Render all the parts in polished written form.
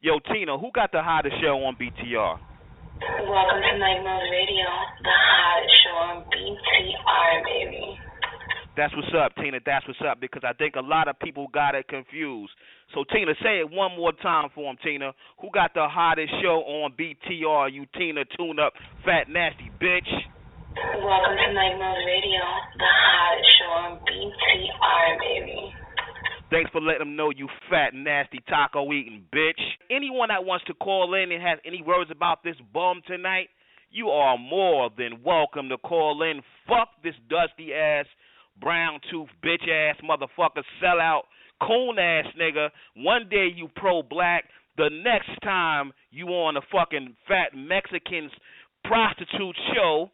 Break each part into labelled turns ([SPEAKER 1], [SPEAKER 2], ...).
[SPEAKER 1] Yo, Tina, who got the hottest show on BTR?
[SPEAKER 2] Welcome to Millz Radio, the hottest show on BTR, baby.
[SPEAKER 1] That's what's up, Tina. That's what's up, because I think a lot of people got it confused. So, Tina, say it one more time for him, Tina. Who got the hottest show on BTR? You, Tina, tune up, fat, nasty bitch.
[SPEAKER 2] Welcome to Millz Radio, the hottest show on BTR, baby.
[SPEAKER 1] Thanks for letting them know, you fat, nasty, taco-eating bitch. Anyone that wants to call in and has any words about this bum tonight, you are more than welcome to call in. Fuck this dusty-ass, brown-tooth, bitch-ass, motherfucker, sellout, coon-ass nigga. One day you pro-black, the next time you on a fucking fat Mexican's prostitute show,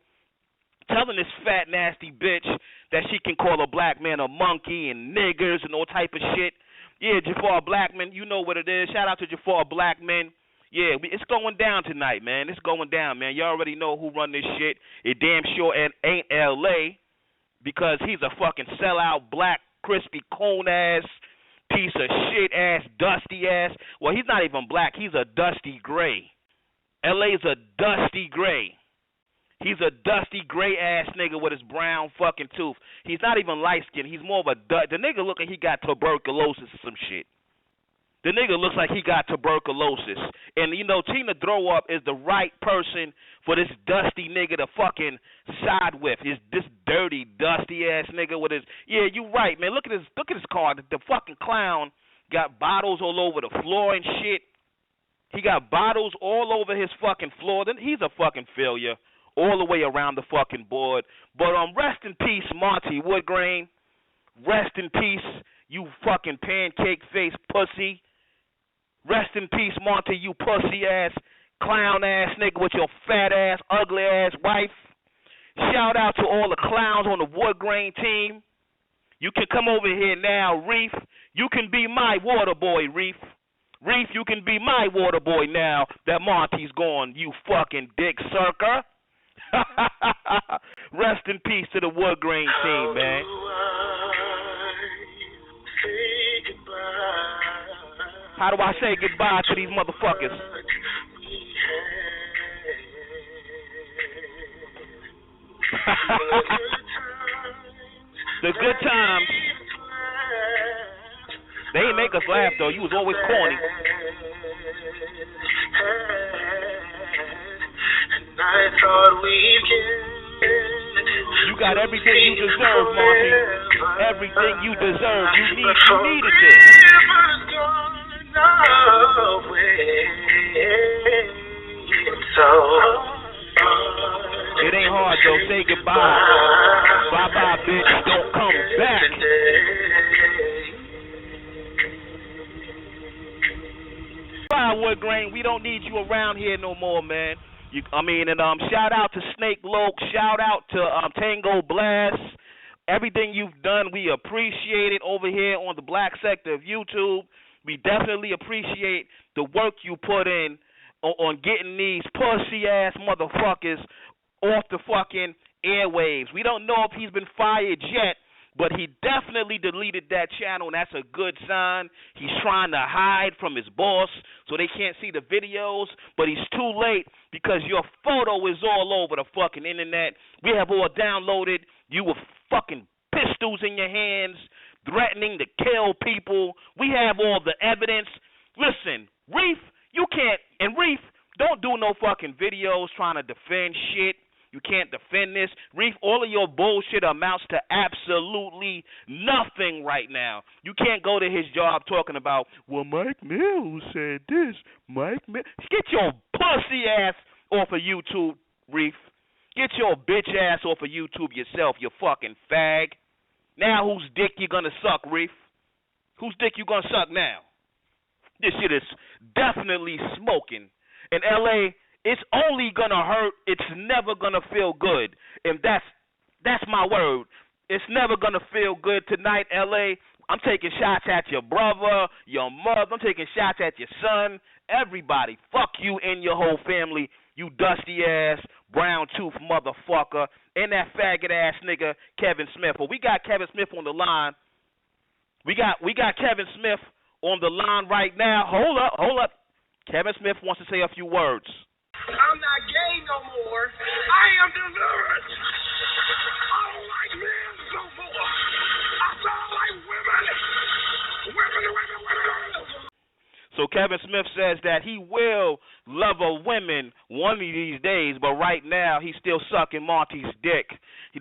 [SPEAKER 1] telling this fat, nasty bitch that she can call a black man a monkey and niggers and all type of shit. Yeah, Jafar Blackman, you know what it is. Shout out to Jafar Blackman. Yeah, it's going down tonight, man. It's going down, man. You already know who run this shit. It damn sure ain't L.A. because he's a fucking sellout, black, crispy, cone-ass, piece of shit-ass, dusty-ass. Well, he's not even black. He's a dusty gray. L.A.'s a dusty gray. He's a dusty gray-ass nigga with his brown fucking tooth. He's not even light-skinned. He's more of a the nigga look like he got tuberculosis or some shit. The nigga looks like he got tuberculosis. And, you know, Tina Throw Up is the right person for this dusty nigga to fucking side with. This dirty, dusty-ass nigga with his... Yeah, you right, man. Look at his car. The fucking clown got bottles all over the floor and shit. He got bottles all over his fucking floor. Then he's a fucking failure all the way around the fucking board. But rest in peace, Monty Woodgrain. Rest in peace, you fucking pancake face pussy. Rest in peace, Monty, you pussy ass, clown ass nigga with your fat ass, ugly ass wife. Shout out to all the clowns on the Woodgrain team. You can come over here now, Reef. You can be my water boy, Reef. Reef, you can be my water boy now that Monty's gone, you fucking dick sucker. Rest in peace to the Woodgrain team, man. How do I say goodbye to these motherfuckers? The good times. They ain't make us laugh, though. You was always corny. You got everything you deserve, Monty. Everything you deserve. You needed this. It ain't hard, though. Say goodbye. Bye-bye, bitch. Don't come back. Bye, Woodgrain. We don't need you around here no more, man. Shout out to Snake Loke. Shout out to Tango Blast. Everything you've done, we appreciate it over here on the Black Sector of YouTube. We definitely appreciate the work you put in on getting these pussy-ass motherfuckers off the fucking airwaves. We don't know if he's been fired yet, but he definitely deleted that channel, and that's a good sign. He's trying to hide from his boss so they can't see the videos, but he's too late because your photo is all over the fucking internet. We have all downloaded you with fucking pistols in your hands, threatening to kill people. We have all the evidence. Listen, Reef, you can't, and Reef, don't do no fucking videos trying to defend shit. You can't defend this. Reef, all of your bullshit amounts to absolutely nothing right now. You can't go to his job talking about, well, Mike Millz said this. Mike Millz. Get your pussy ass off of YouTube, Reef. Get your bitch ass off of YouTube yourself, you fucking fag. Now whose dick you gonna suck, Reef? Whose dick you gonna suck now? This shit is definitely smoking. In L.A., it's only gonna hurt. It's never gonna feel good. And that's my word. It's never gonna feel good tonight, L.A. I'm taking shots at your brother, your mother. I'm taking shots at your son. Everybody. Fuck you and your whole family, you dusty-ass, brown-tooth motherfucker, and that faggot-ass nigga, Kevin Smith. Well, we got Kevin Smith on the line. We got Kevin Smith on the line right now. Hold up. Kevin Smith wants to say a few words.
[SPEAKER 3] I'm not gay no more. I am delivered. I don't like men no more. I sound like women. Women.
[SPEAKER 1] So Kevin Smith says that he will love a woman one of these days, but right now he's still sucking Monty's dick.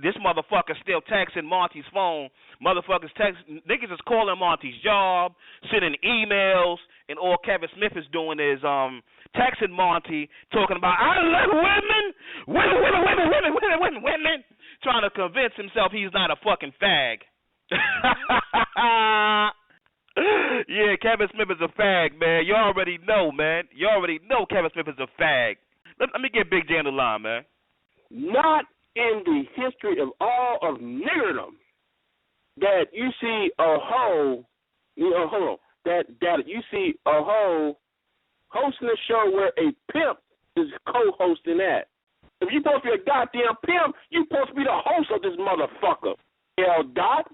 [SPEAKER 1] This motherfucker still texting Monty's phone. Niggas is calling Monty's job, sending emails, and all Kevin Smith is doing is texting Monty, talking about, I love women, trying to convince himself he's not a fucking fag. Yeah, Kevin Smith is a fag, man. You already know, man. You already know Kevin Smith is a fag. Let me get Big J on the line, man.
[SPEAKER 4] Not in the history of all of niggerdom that you see a hoe, that you see a hoe hosting a show where a pimp is co-hosting that. If you're supposed to be a goddamn pimp, you're supposed to be the host of this motherfucker. L. Dot.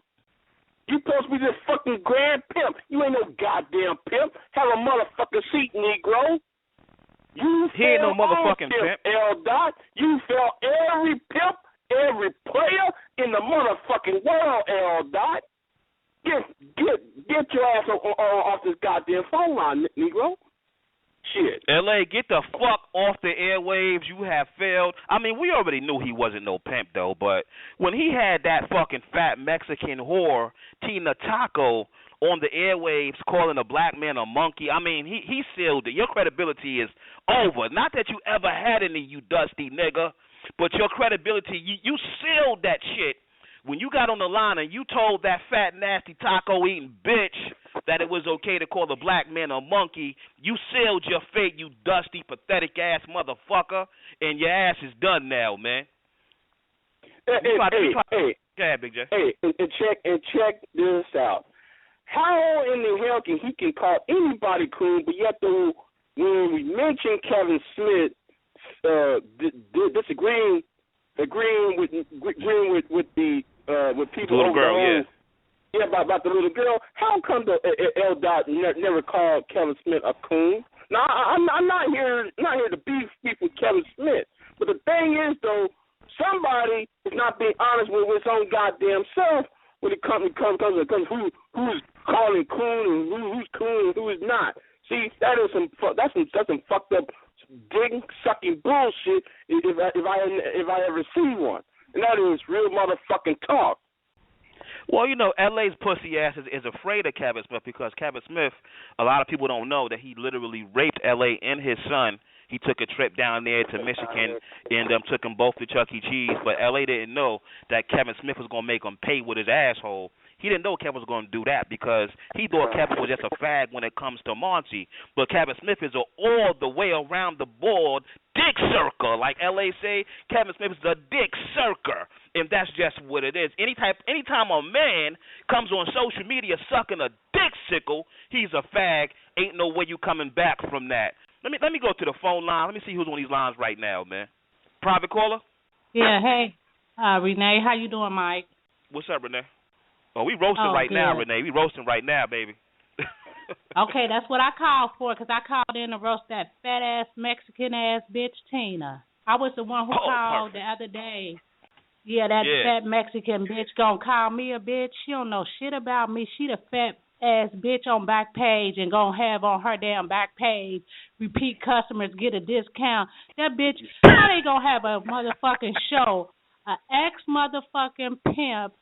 [SPEAKER 4] You supposed to be this fucking grand pimp. You ain't no goddamn pimp. Have a motherfucking seat, Negro.
[SPEAKER 1] He ain't no motherfucking pimp.
[SPEAKER 4] L. Dot. You fail every pimp, every player in the motherfucking world, L. Dot. Get your ass off this goddamn phone line, Negro. Shit.
[SPEAKER 1] L.A., get the fuck off the airwaves. You have failed. I mean, we already knew he wasn't no pimp, though, but when he had that fucking fat Mexican whore, Tina Taco, on the airwaves calling a black man a monkey, I mean, he sealed it. Your credibility is over. Not that you ever had any, you dusty nigga, but your credibility, you sealed that shit. When you got on the line and you told that fat, nasty, taco-eating bitch that it was okay to call a black man a monkey, you sealed your fate, you dusty, pathetic-ass motherfucker, and your ass is done now, man.
[SPEAKER 4] Hey,
[SPEAKER 1] go ahead, Big J.
[SPEAKER 4] Hey, and check this out. How in the hell can he call anybody coon, but yet though when we mention Kevin Smith agreeing with people
[SPEAKER 1] the little girl,
[SPEAKER 4] yeah, about the little girl. How come the L. Dot never called Kevin Smith a coon? Now I'm not here to beef with Kevin Smith, but the thing is though, somebody is not being honest with his own goddamn self when it comes who's calling coon and who's coon and who is not. See, that's some fucked up dick sucking bullshit if I ever see one. And that is real motherfucking talk.
[SPEAKER 1] Well, you know, LA's pussy ass is afraid of Kevin Smith because Kevin Smith, a lot of people don't know that he literally raped LA and his son. He took a trip down there to Michigan and took them both to Chuck E. Cheese, but LA didn't know that Kevin Smith was going to make him pay with his asshole. He didn't know Kevin was going to do that because he thought Kevin was just a fag when it comes to Monty. But Kevin Smith is all the way around the board dick circle. Like L.A. say, Kevin Smith is a dick circer. And that's just what it is. Anytime a man comes on social media sucking a dick sickle, he's a fag. Ain't no way you coming back from that. Let me go to the phone line. Let me see who's on these lines right now, man. Private caller?
[SPEAKER 5] Yeah, hey. Renee, how you doing, Mike?
[SPEAKER 1] What's up, Renee? Oh, we roasting right now, Renee. We roasting right now, baby.
[SPEAKER 5] Okay, that's what I called for, because I called in to roast that fat-ass, Mexican-ass bitch, Tina. I was the one who called the other day. Yeah, that fat Mexican bitch gonna call me a bitch. She don't know shit about me. She the fat-ass bitch on back page and gonna have on her damn back page, repeat customers get a discount. That bitch, how they gonna have a motherfucking show? An ex-motherfucking pimp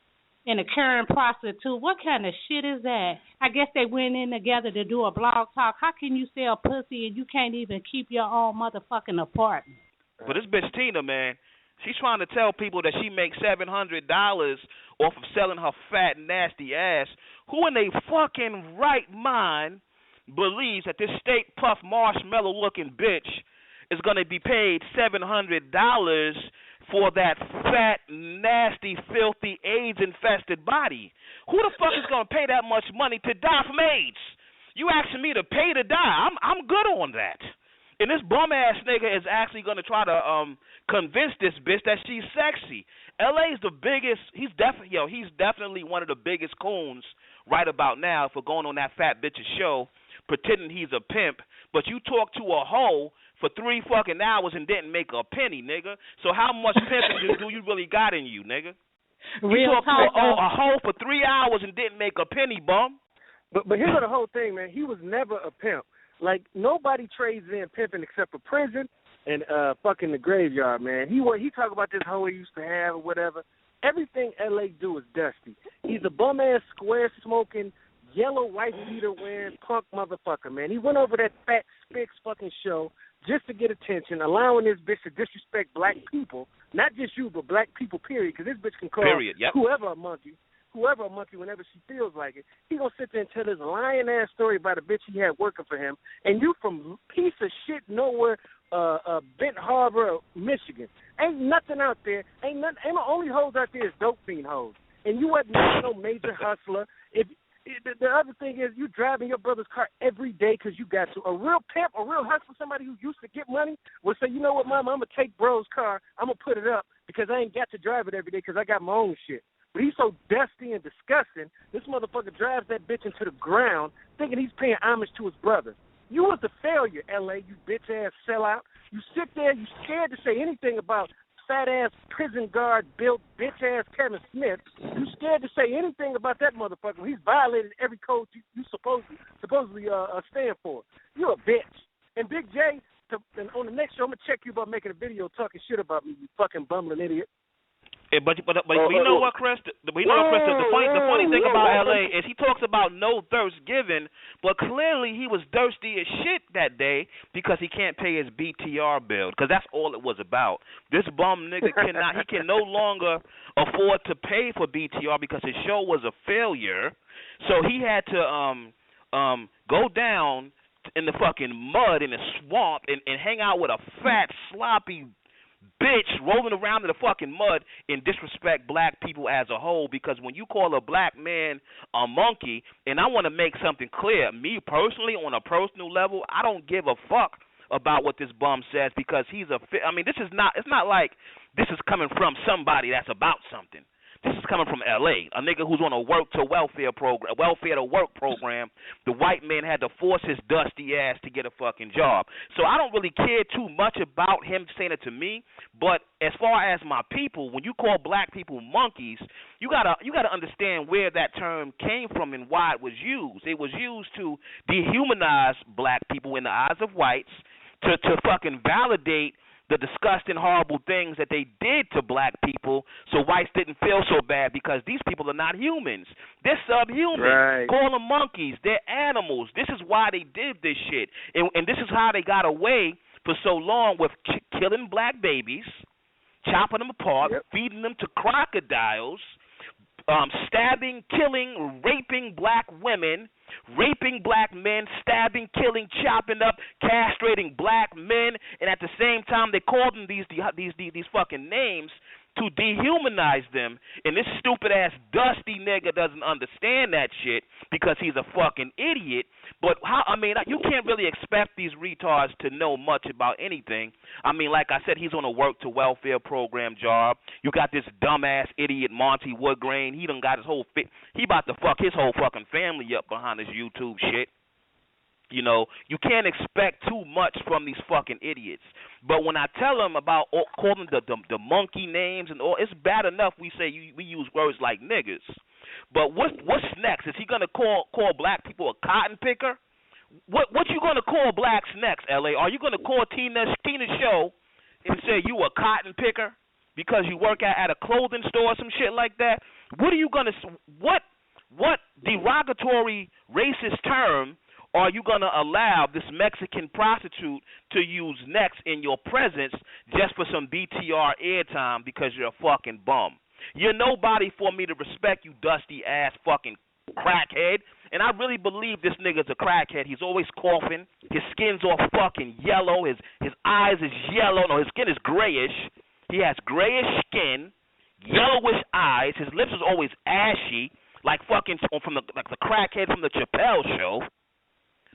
[SPEAKER 5] and a current prostitute. What kind of shit is that? I guess they went in together to do a blog talk. How can you sell pussy and you can't even keep your own motherfucking apartment?
[SPEAKER 1] But this bitch Tina, man, she's trying to tell people that she makes $700 off of selling her fat, nasty ass. Who in a fucking right mind believes that this steak puff marshmallow-looking bitch is going to be paid $700 for that fat, nasty, filthy, AIDS-infested body? Who the fuck is going to pay that much money to die from AIDS? You asking me to pay to die? I'm good on that. And this bum-ass nigga is actually going to try to convince this bitch that she's sexy. LA's the biggest. He's definitely one of the biggest coons right about now for going on that fat bitch's show. pretending he's a pimp, but you talk to a hoe for 3 fucking hours and didn't make a penny, nigga. So how much pimping do you really got in you, nigga? You talk to a hoe for 3 hours and didn't make a penny, bum.
[SPEAKER 6] But here's the whole thing, man. He was never a pimp. Like, nobody trades in pimping except for prison and fucking the graveyard, man. He talk about this hoe he used to have or whatever. Everything L.A. do is dusty. He's a bum-ass, square-smoking, yellow white beater wearing punk motherfucker, man. He went over that Fat Spix fucking show just to get attention, allowing this bitch to disrespect black people, not just you, but black people, period, because this bitch can call whoever a monkey whenever she feels like it. He gonna sit there and tell his lying-ass story about a bitch he had working for him, and you from piece of shit nowhere, Benton Harbor, Michigan. Ain't nothing out there. Ain't the only hoes out there is dope fiend hoes. And you wasn't no major hustler. The other thing is you driving your brother's car every day because you got to. A real pimp, a real hustler, somebody who used to get money will say, you know what, Mama, I'm going to take bro's car. I'm going to put it up because I ain't got to drive it every day because I got my own shit. But he's so dusty and disgusting, this motherfucker drives that bitch into the ground thinking he's paying homage to his brother. You was the failure, L.A., you bitch-ass sellout. You sit there, you scared to say anything about fat-ass prison guard-built bitch-ass Kevin Smith. You scared to say anything about that motherfucker. He's violated every code you supposedly stand for. You're a bitch. And Big J, on the next show, I'm going to check you about making a video talking shit about me, you fucking bumbling idiot.
[SPEAKER 1] Yeah, but you know what, Chris? The funny thing about L.A. is he talks about no thirst given, but clearly he was thirsty as shit that day because he can't pay his BTR bill, because that's all it was about. This bum nigga can no longer afford to pay for BTR because his show was a failure, so he had to go down in the fucking mud in the swamp and hang out with a fat, sloppy bitch rolling around in the fucking mud and disrespect black people as a whole, because when you call a black man a monkey, and I want to make something clear, me personally, on a personal level, I don't give a fuck about what this bum says, because it's not like this is coming from somebody that's about something. This is coming from L.A., a nigga who's on a welfare to work program. The white man had to force his dusty ass to get a fucking job. So I don't really care too much about him saying it to me. But as far as my people, when you call black people monkeys, you gotta understand where that term came from and why it was used. It was used to dehumanize black people in the eyes of whites, to fucking validate the disgusting, horrible things that they did to black people, so whites didn't feel so bad, because these people are not humans. They're subhuman.
[SPEAKER 6] Right.
[SPEAKER 1] Call them monkeys. They're animals. This is why they did this shit. And this is how they got away for so long with killing black babies, chopping them apart, feeding them to crocodiles, stabbing, killing, raping black women, raping black men, stabbing, killing, chopping up, castrating black men, and at the same time they called them these fucking names to dehumanize them. And this stupid ass dusty nigga doesn't understand that shit because he's a fucking idiot. But you can't really expect these retards to know much about anything. I mean, like I said, he's on a work to welfare program job. You got this dumbass idiot Monty Woodgrain. He done got his whole he about to fuck his whole fucking family up behind his YouTube shit. You know, you can't expect too much from these fucking idiots. But when I tell them about calling the monkey names and all, it's bad enough we say we use words like niggas. But what's next? Is he gonna call black people a cotton picker? What you gonna call blacks next, LA? Are you gonna call Tina's show and say you a cotton picker because you work at a clothing store or some shit like that? What are you gonna what derogatory racist term are you going to allow this Mexican prostitute to use next in your presence just for some BTR airtime because you're a fucking bum? You're nobody for me to respect, you dusty ass fucking crackhead. And I really believe this nigga's a crackhead. He's always coughing. His skin's all fucking yellow. His eyes is yellow. No, his skin is grayish. He has grayish skin, yellowish eyes. His lips is always ashy, like fucking from the crackhead from the Chappelle show.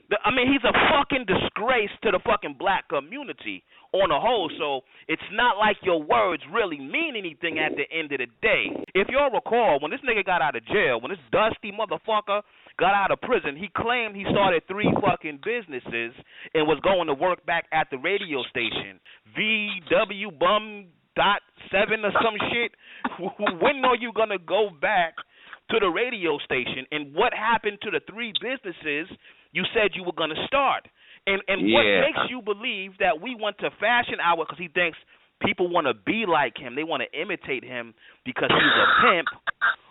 [SPEAKER 1] He's a fucking disgrace to the fucking black community on a whole, so it's not like your words really mean anything at the end of the day. If y'all recall, when this nigga got out of jail, when this dusty motherfucker got out of prison, he claimed he started 3 fucking businesses and was going to work back at the radio station. VW Bum .7 or some shit. When are you gonna go back to the radio station? And what happened to the 3 businesses you said you were gonna start? And what makes you believe that we want to fashion our? Because he thinks people want to be like him. They want to imitate him because he's a pimp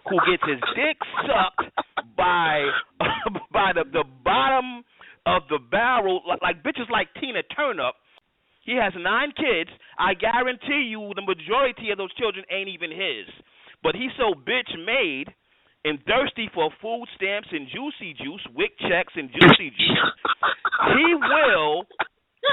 [SPEAKER 1] who gets his dick sucked by the bottom of the barrel, like bitches like Tina Turner. He has 9 kids. I guarantee you the majority of those children ain't even his. But he's so bitch-made and thirsty for food stamps and Juicy Juice, WIC checks and Juicy Juice, he will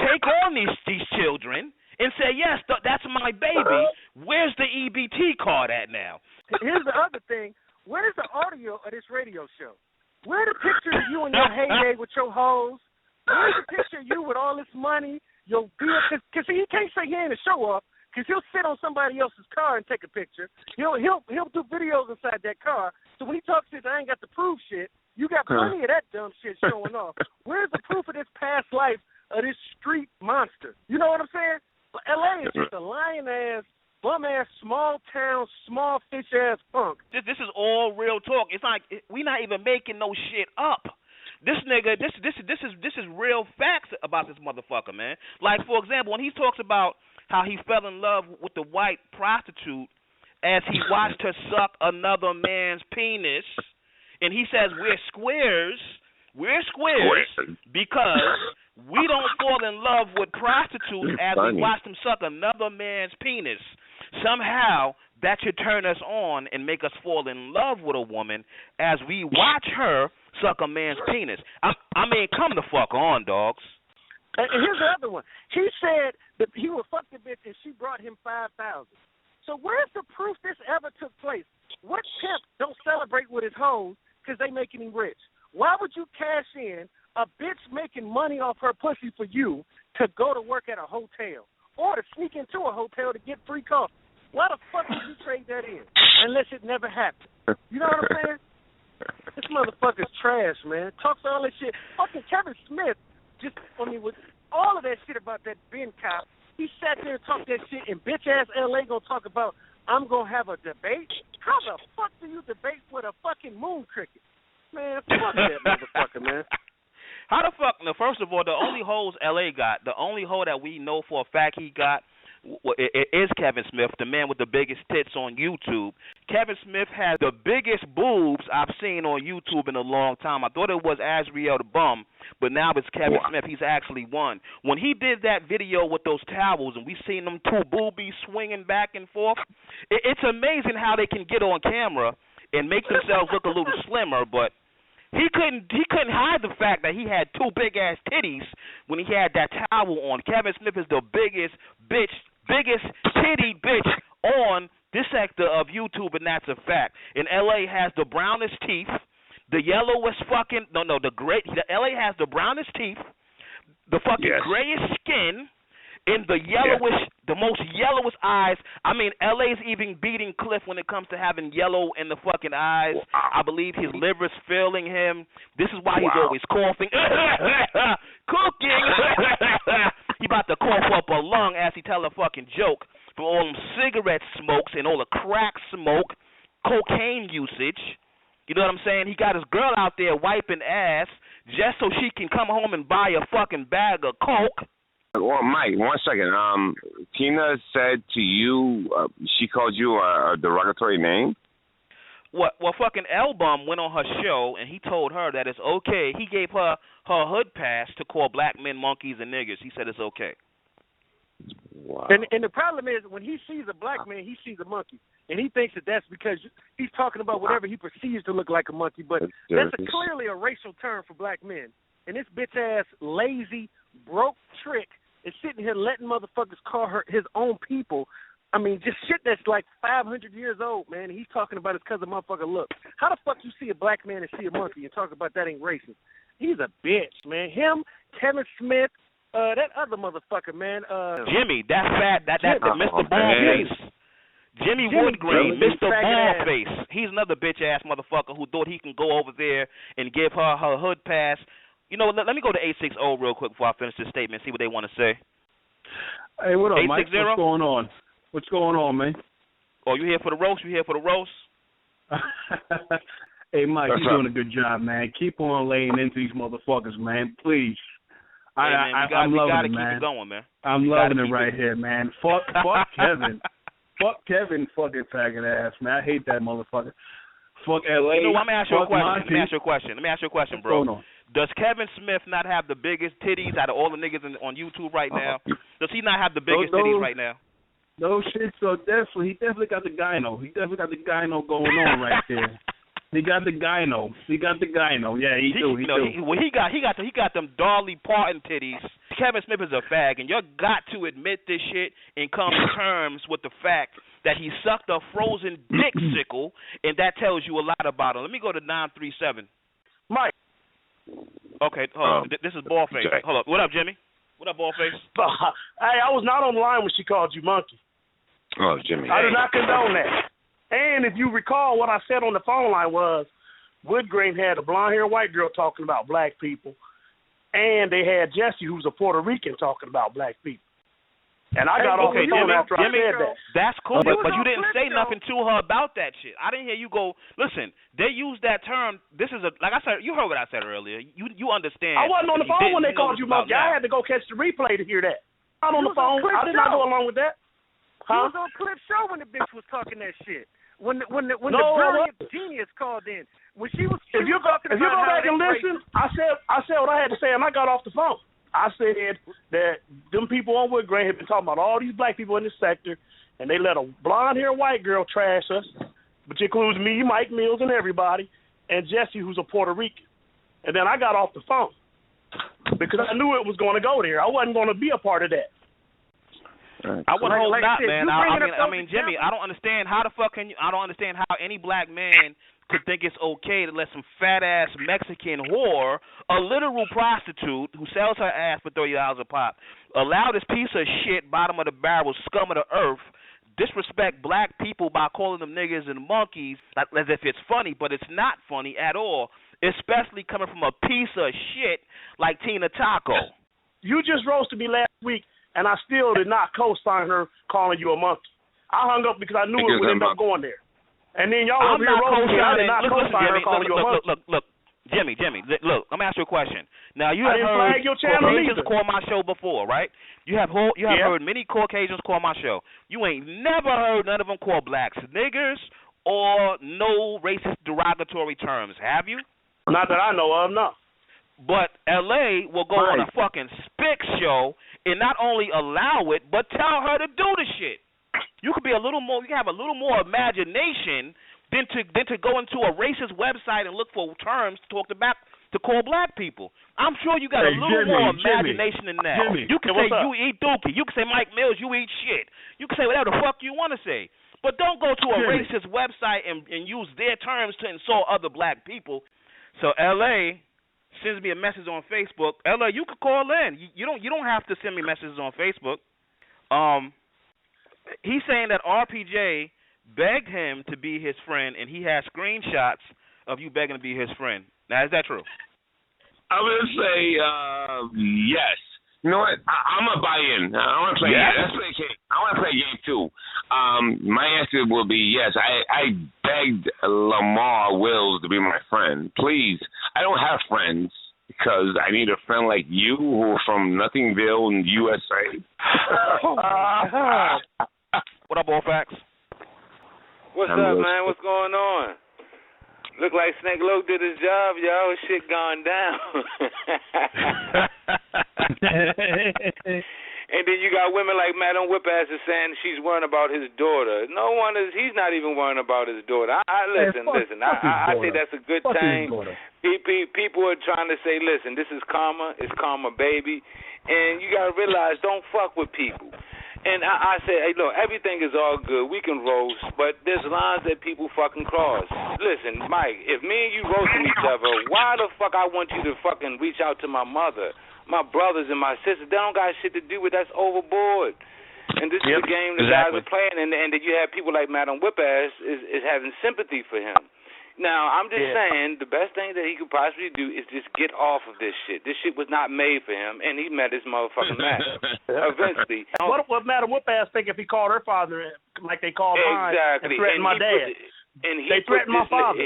[SPEAKER 1] take on these children and say, yes, that's my baby. Where's the EBT card at now?
[SPEAKER 6] Here's the other thing. Where's the audio of this radio show? Where are the pictures of you in your heyday with your hoes? Where's the picture of you with all this money? Because he can't say he ain't a show off, because he'll sit on somebody else's car and take a picture. He'll do videos inside that car. So when he talks shit, I ain't got to prove shit. You got plenty of that dumb shit showing off. Where's the proof of this past life of this street monster? You know what I'm saying? But L.A. is just a lying-ass, bum-ass, small-town, small-fish-ass punk.
[SPEAKER 1] This is all real talk. It's like we not even making no shit up. This nigga, this is real facts about this motherfucker, man. Like, for example, when he talks about how he fell in love with the white prostitute as he watched her suck another man's penis, and he says we're squares because we don't fall in love with prostitutes as we watch them suck another man's penis. Somehow that should turn us on and make us fall in love with a woman as we watch her suck a man's penis. I mean, come the fuck on, dogs.
[SPEAKER 6] And here's the other one. He said that he would fuck the bitch and she brought him $5,000. So where's the proof this ever took place? What pimp don't celebrate with his hoes because they making him rich? Why would you cash in a bitch making money off her pussy for you to go to work at a hotel or to sneak into a hotel to get free coffee? Why the fuck would you trade that in unless it never happened? You know what I'm saying? This motherfucker's trash, man. Talks all this shit. Fucking Kevin Smith with all of that shit about that Ben cop, he sat there and talked that shit, and bitch-ass L.A. gonna talk about, I'm gonna have a debate? How the fuck do you debate with a fucking moon cricket? Man, fuck that motherfucker, man.
[SPEAKER 1] How the fuck? Now, first of all, the only hoes L.A. got, the only hoe that we know for a fact he got, it is Kevin Smith, the man with the biggest tits on YouTube. Kevin Smith has the biggest boobs I've seen on YouTube in a long time. I thought it was Azriel the Bum, but now it's Kevin Smith. He's actually won. When he did that video with those towels and we seen them 2 boobies swinging back and forth, it's amazing how they can get on camera and make themselves look a little slimmer, but he couldn't hide the fact that he had 2 big-ass titties when he had that towel on. Kevin Smith is the biggest titty bitch on this sector of YouTube, and that's a fact. And L.A. has the brownest teeth, the yellowest fucking, L.A. has the brownest teeth, the fucking grayest skin, and the most yellowest eyes. I mean, L.A.'s even beating Cliff when it comes to having yellow in the fucking eyes. I believe his liver's failing him. This is why he's always coughing. Cooking. He about to cough up a lung as he tell a fucking joke from all them cigarette smokes and all the crack smoke, cocaine usage. You know what I'm saying? He got his girl out there wiping ass just so she can come home and buy a fucking bag of coke.
[SPEAKER 7] Well, Mike, 1 second. Tina said to you, she called you a derogatory name?
[SPEAKER 1] Well, fucking L-Bum went on her show, and he told her that it's okay. He gave her hood pass to call black men monkeys and niggers. He said it's okay.
[SPEAKER 7] Wow.
[SPEAKER 6] And the problem is, when he sees a black man, he sees a monkey. And he thinks that that's because he's talking about whatever he perceives to look like a monkey. But that's clearly a racial term for black men. And this bitch-ass, lazy, broke trick is sitting here letting motherfuckers call her his own people. I mean, just shit that's like 500 years old, man. And he's talking about it because of motherfucker look. How the fuck you see a black man and see a monkey and talk about that ain't racist? He's a bitch, man. Him, Kevin Smith, that other motherfucker, man.
[SPEAKER 1] Jimmy, that fat, that Mr. Bald Face. Jimmy Woodgrain, Mr. Ballface. He's another bitch-ass motherfucker who thought he can go over there and give her hood pass. You know, let me go to 860 real quick before I finish this statement, see what they want to say.
[SPEAKER 8] Hey, what up, Mike? What's going on? What's going on, man?
[SPEAKER 1] Oh, you here for the roast? You here for the roast?
[SPEAKER 8] Hey, Mike, you're doing a good job, man. Keep on laying into these motherfuckers, man. Please. I'm loving it, man.
[SPEAKER 1] Keep it going, man.
[SPEAKER 8] I'm loving it right here, man. Fuck Kevin. Fuck Kevin, fucking faggot ass, man. I hate that motherfucker. Fuck LA.
[SPEAKER 1] You know, I'm gonna ask you a question.
[SPEAKER 8] Monty.
[SPEAKER 1] Let me ask you a question, bro. Does Kevin Smith not have the biggest titties out of all the niggas on YouTube right now? Does he not have the biggest titties right now?
[SPEAKER 8] No shit. So he definitely got the gyno. He definitely got the gyno going on right there. He got the gyno. Yeah, he do. He
[SPEAKER 1] got them Dolly Parton titties. Kevin Smith is a fag, and you got to admit this shit and come to terms with the fact that he sucked a frozen dick sickle, and that tells you a lot about him. Let me go to 937.
[SPEAKER 6] Mike.
[SPEAKER 1] Okay, hold on. This is Ballface. Hold up. What up, Jimmy? What up, Ballface?
[SPEAKER 6] Hey, I was not on the line when she called you monkey.
[SPEAKER 7] Oh, Jimmy.
[SPEAKER 6] I do not condone that. And if you recall, what I said on the phone line was Woodgrain had a blonde-haired white girl talking about black people, and they had Jesse, who's a Puerto Rican, talking about black people. And I got off the phone after I said that.
[SPEAKER 1] That's cool, but you didn't say nothing to her about that shit. I didn't hear you go, listen, they use that term. This is like I said, you heard what I said earlier. You understand.
[SPEAKER 6] I wasn't on the phone when they called you monkey. I had to go catch the replay to hear that. Not on the phone. I did not go along with that.
[SPEAKER 9] Huh? He was on Clip Show when the bitch was talking that shit. When the brilliant genius called in. When she was
[SPEAKER 6] if you go back and listen, I said what I had to say, and I got off the phone. I said that them people on Woodgrain have been talking about all these black people in this sector, and they let a blonde-haired white girl trash us, which includes me, Mike Millz, and everybody, and Jesse, who's a Puerto Rican. And then I got off the phone because I knew it was going to go there. I wasn't going to be a part of that.
[SPEAKER 1] I wouldn't hold out, man. I mean, Jimmy, I don't understand how the fuck can you. I don't understand how any black man could think it's okay to let some fat ass Mexican whore, a literal prostitute who sells her ass for $30 a pop, allow this piece of shit, bottom of the barrel, scum of the earth, disrespect black people by calling them niggas and monkeys as if it's funny, but it's not funny at all, especially coming from a piece of shit like Tina Taco.
[SPEAKER 6] You just roasted me last week, and I still did not co-sign her calling you a monkey. I hung up because I knew it would end up going there. And then y'all over here roasting me. I did not co-sign her calling you a monkey.
[SPEAKER 1] Look, Jimmy, look, I'm going to ask you a question. Now, you have
[SPEAKER 6] heard
[SPEAKER 1] Caucasians call my show before, right? You have heard many Caucasians call my show. You ain't never heard none of them call blacks niggers or no racist derogatory terms, have you?
[SPEAKER 6] Not that I know of, no.
[SPEAKER 1] But L.A. will go on a fucking spick show and not only allow it, but tell her to do the shit. You could be a little more. You can have a little more imagination than to go into a racist website and look for terms to call black people. I'm sure you got a little more imagination than that. You can say you eat dookie. You can say Mike Millz, you eat shit. You can say whatever the fuck you want to say. But don't go to a racist website and use their terms to insult other black people. So L.A. sends me a message on Facebook. L.A., you could call in. You don't have to send me messages on Facebook. He's saying that RPJ begged him to be his friend, and he has screenshots of you begging to be his friend. Now, is that true?
[SPEAKER 7] I would say yes. You know what? I'm going to buy in. I want to play.
[SPEAKER 1] Yes?
[SPEAKER 7] Let's play a game. I want to play a game, too. My answer will be yes. I begged Lamar Wills to be my friend. Please. I don't have friends because I need a friend like you who are from Nothingville in the USA.
[SPEAKER 1] What up, Allfax?
[SPEAKER 10] What's up, man? What's going on? Look like Snake Loke did his job, y'all. Shit gone down. And then you got women like Madam Whipass is saying she's worrying about his daughter. No one is. He's not even worrying about his daughter. Listen. I think that's a good thing. People are trying to say, listen, this is karma. It's karma, baby. And you got to realize, don't fuck with people. And I say, hey, look, everything is all good. We can roast, but there's lines that people fucking cross. Listen, Mike, if me and you roasting each other, why the fuck I want you to fucking reach out to my mother, my brothers, and my sisters? They don't got shit to do with. That's overboard. And this is the game the guys are playing, and then you have people like Madam Whip-Ass is having sympathy for him. Now, I'm just saying the best thing that he could possibly do is just get off of this shit. This shit was not made for him, and he met his motherfucking match eventually.
[SPEAKER 11] What would Madam Whip-Ass think if he called her father like they called mine and threatened my dad? They threatened my father.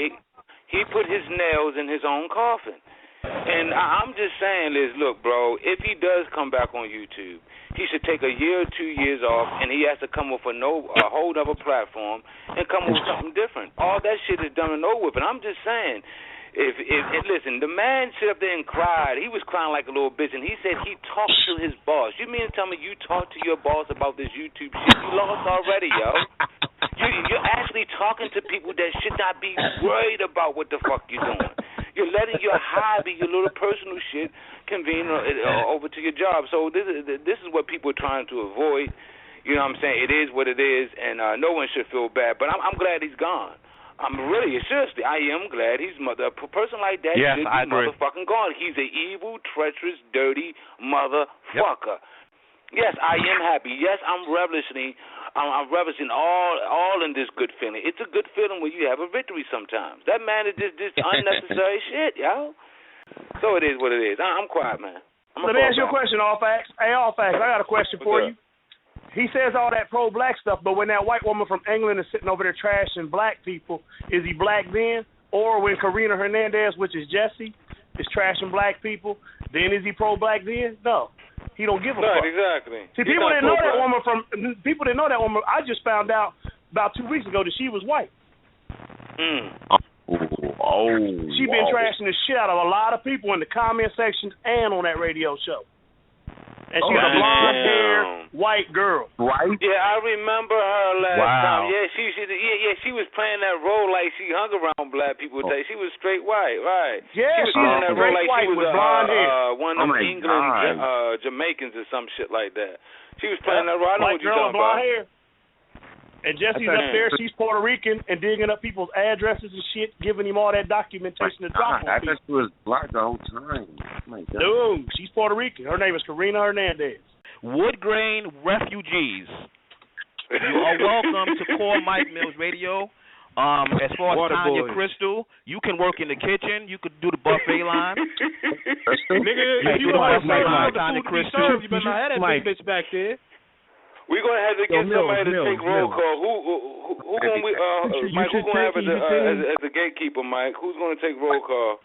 [SPEAKER 10] He put his nails in his own coffin. And I'm just saying this, look, bro, if he does come back on YouTube, he should take a year or 2 years off, and he has to come up with a whole other platform and come up with something different. All that shit is done and over with. And I'm just saying, if listen, the man sit up there and cried. He was crying like a little bitch, and he said he talked to his boss. You mean to tell me you talked to your boss about this YouTube shit? You lost already, yo. You're actually talking to people that should not be worried about what the fuck you're doing. You're letting your hobby, your little personal shit, convene over to your job. So this is what people are trying to avoid. You know what I'm saying? It is what it is, and no one should feel bad. But I'm glad he's gone. I'm really, seriously, I am glad he's a person like that should be motherfucking gone. He's an evil, treacherous, dirty motherfucker. Yes, I am happy. Yes, I'm relishing. I'm relishing all in this good feeling. It's a good feeling when you have a victory sometimes. That man is just unnecessary shit, yo. So it is what it is. I'm quiet, man.
[SPEAKER 11] Let me ask you a question, All Facts. Hey, All Facts, I got a question for you. He says all that pro-black stuff, but when that white woman from England is sitting over there trashing black people, is he black then? Or when Karina Hernandez, which is Jesse, is trashing black people, then is he pro-black then? No. He don't give a fuck.
[SPEAKER 10] Exactly.
[SPEAKER 11] See, people didn't know that woman people didn't know that woman. I just found out about 2 weeks ago that she was white. She been trashing the shit out of a lot of people in the comment section and on that radio show. And she's a blonde-haired white girl.
[SPEAKER 7] Right?
[SPEAKER 10] Yeah, I remember her last time. Yeah, she was playing that role like she hung around black people today. She was straight white, right?
[SPEAKER 11] Yeah,
[SPEAKER 10] she was playing that role like
[SPEAKER 11] she
[SPEAKER 10] was
[SPEAKER 11] with blonde hair.
[SPEAKER 10] One of them England Jamaicans or some shit like that. She was playing that role. I know what you're talking about.
[SPEAKER 11] Hair. And Jesse's up there. She's Puerto Rican and digging up people's addresses and shit, giving him all that documentation to drop on
[SPEAKER 7] I
[SPEAKER 11] people.
[SPEAKER 7] thought she was black the whole time.
[SPEAKER 11] No, she's Puerto Rican. Her name is Karina Hernandez.
[SPEAKER 1] Woodgrain refugees. You are welcome to call Mike Millz Radio. As far as Tanya Crystal, you can work in the kitchen. You could do the buffet line.
[SPEAKER 6] Nigga, if you want to say
[SPEAKER 1] Tanya Crystal,
[SPEAKER 6] you better not have that big bitch back there.
[SPEAKER 10] We're gonna have to get somebody to take roll call. Who gonna Mike? Who's gonna have as a gatekeeper, Mike? Who's gonna take roll call?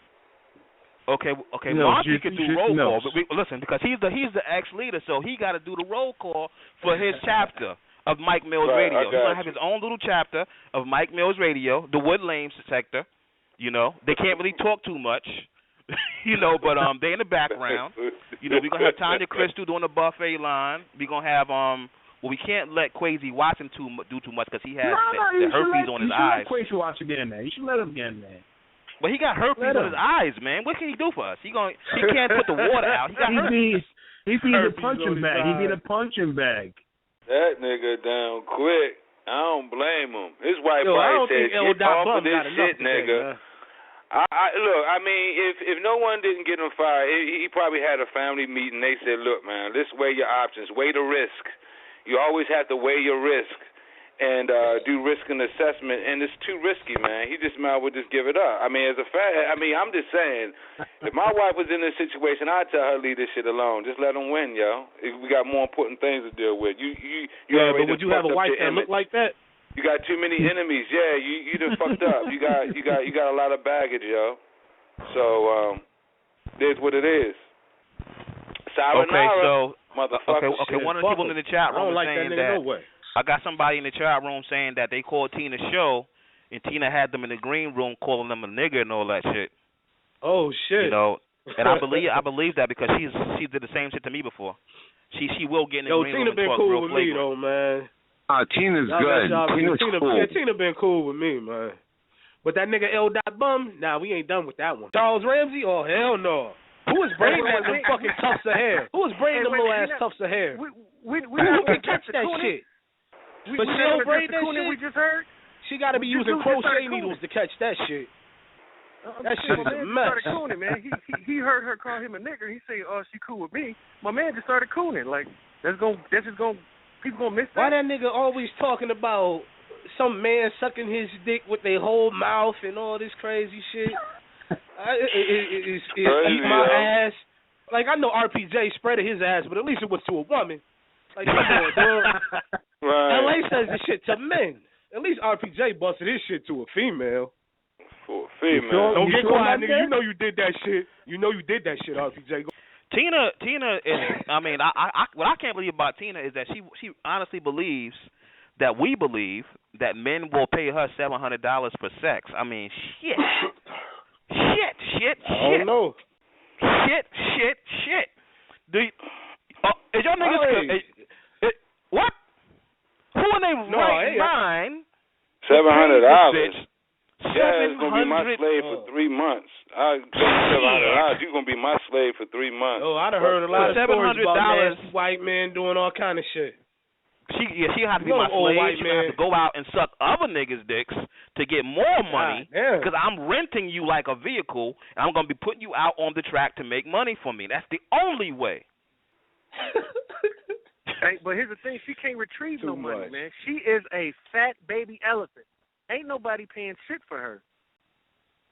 [SPEAKER 1] Okay. Monty can do roll call, but listen, because he's the ex-leader, so he got to do the roll call for his chapter of Mike Millz Radio. He's gonna have his own little chapter of Mike Millz Radio, the Wood Lane sector. You know, they can't really talk too much. You know, but they in the background. You know, we're gonna have Tanya Crystal doing the buffet line. We're gonna have well, we can't let Quasi Watson do too much because he has the herpes on his eyes.
[SPEAKER 8] You should let Quasi Watson get in there. You should let him get in there.
[SPEAKER 1] But he got herpes on his eyes, man. What can he do for us? He can't put the water out. He got herpes.
[SPEAKER 8] He needs a punching bag. He needs a punching bag.
[SPEAKER 10] That nigga down quick. I don't blame him. His wife probably said, "Get off of this shit, nigga." Look, I mean, if no one didn't get him fired, he probably had a family meeting. They said, "Look, man, let's weigh your options. Weigh the risk. You always have to weigh your risk and do risk and assessment, and it's too risky, man. He just might would just give it up. I mean, I'm just saying, if my wife was in this situation, I'd tell her leave this shit alone. Just let him win, yo. We got more important things to deal with. You
[SPEAKER 6] but would you have a wife that look like that?
[SPEAKER 10] You got too many enemies. Yeah, you done fucked up. You got a lot of baggage, yo. So there's what it is. Sayonara, motherfucker.
[SPEAKER 1] Okay. One of the people in the chat room
[SPEAKER 6] like
[SPEAKER 1] saying
[SPEAKER 6] that.
[SPEAKER 1] No way. I got somebody in the chat room saying that they called Tina's show, and Tina had them in the green room calling them a nigger and all that shit.
[SPEAKER 6] Oh shit!
[SPEAKER 1] You know, and I believe that because she did the same shit to me before. She will get in the green room and talk real flavor.
[SPEAKER 6] Tina been cool with me though, man.
[SPEAKER 7] Tina's good. Tina's cool.
[SPEAKER 6] Yeah, Tina been cool with me, man. But that nigga L. Bum, we ain't done with that one. Charles Ramsey? Oh hell no. Who is braiding them fucking tufts of hair? Who is braiding them little ass tufts of hair?
[SPEAKER 9] Who
[SPEAKER 6] can catch that shit? But she don't braid that shit.
[SPEAKER 9] We just heard.
[SPEAKER 6] She got to be using crochet needles to catch that shit. That shit is a mess.
[SPEAKER 9] Started cooning, man. He heard her call him a nigger. He said, "Oh, she cool with me." My man just started cooning. Like that's just gonna People gonna miss that.
[SPEAKER 12] Why that nigga always talking about some man sucking his dick with their whole mouth and all this crazy shit? Eat my ass. Like, I know RPJ spreaded his ass, but at least it was to a woman. Like, come on, dude.
[SPEAKER 10] Right.
[SPEAKER 12] LA says this shit to men. At least RPJ busted his shit to a female.
[SPEAKER 10] For a female.
[SPEAKER 12] Don't get quiet, nigga. You know you did that shit. You know you did that shit, RPJ.
[SPEAKER 1] Tina is. I mean, what I can't believe about Tina is that she honestly believes that we believe that men will pay her $700 for sex. I mean, shit.
[SPEAKER 12] I don't know.
[SPEAKER 1] Shit. Is your niggas what? Who in their right mind?
[SPEAKER 10] $700. Yeah, it's gonna be my slave for 3 months. I pay $700. You're gonna be my slave for 3 months.
[SPEAKER 12] Oh, I'd have heard a lot of stories about nasty white men doing all kind of shit.
[SPEAKER 1] She had to be my slave. She have to go out and suck other niggas' dicks to get more money because I'm renting you like a vehicle, and I'm gonna be putting you out on the track to make money for me. That's the only way.
[SPEAKER 9] Hey, but here's the thing: she can't retrieve no money, man. She is a fat baby elephant. Ain't nobody paying shit for her.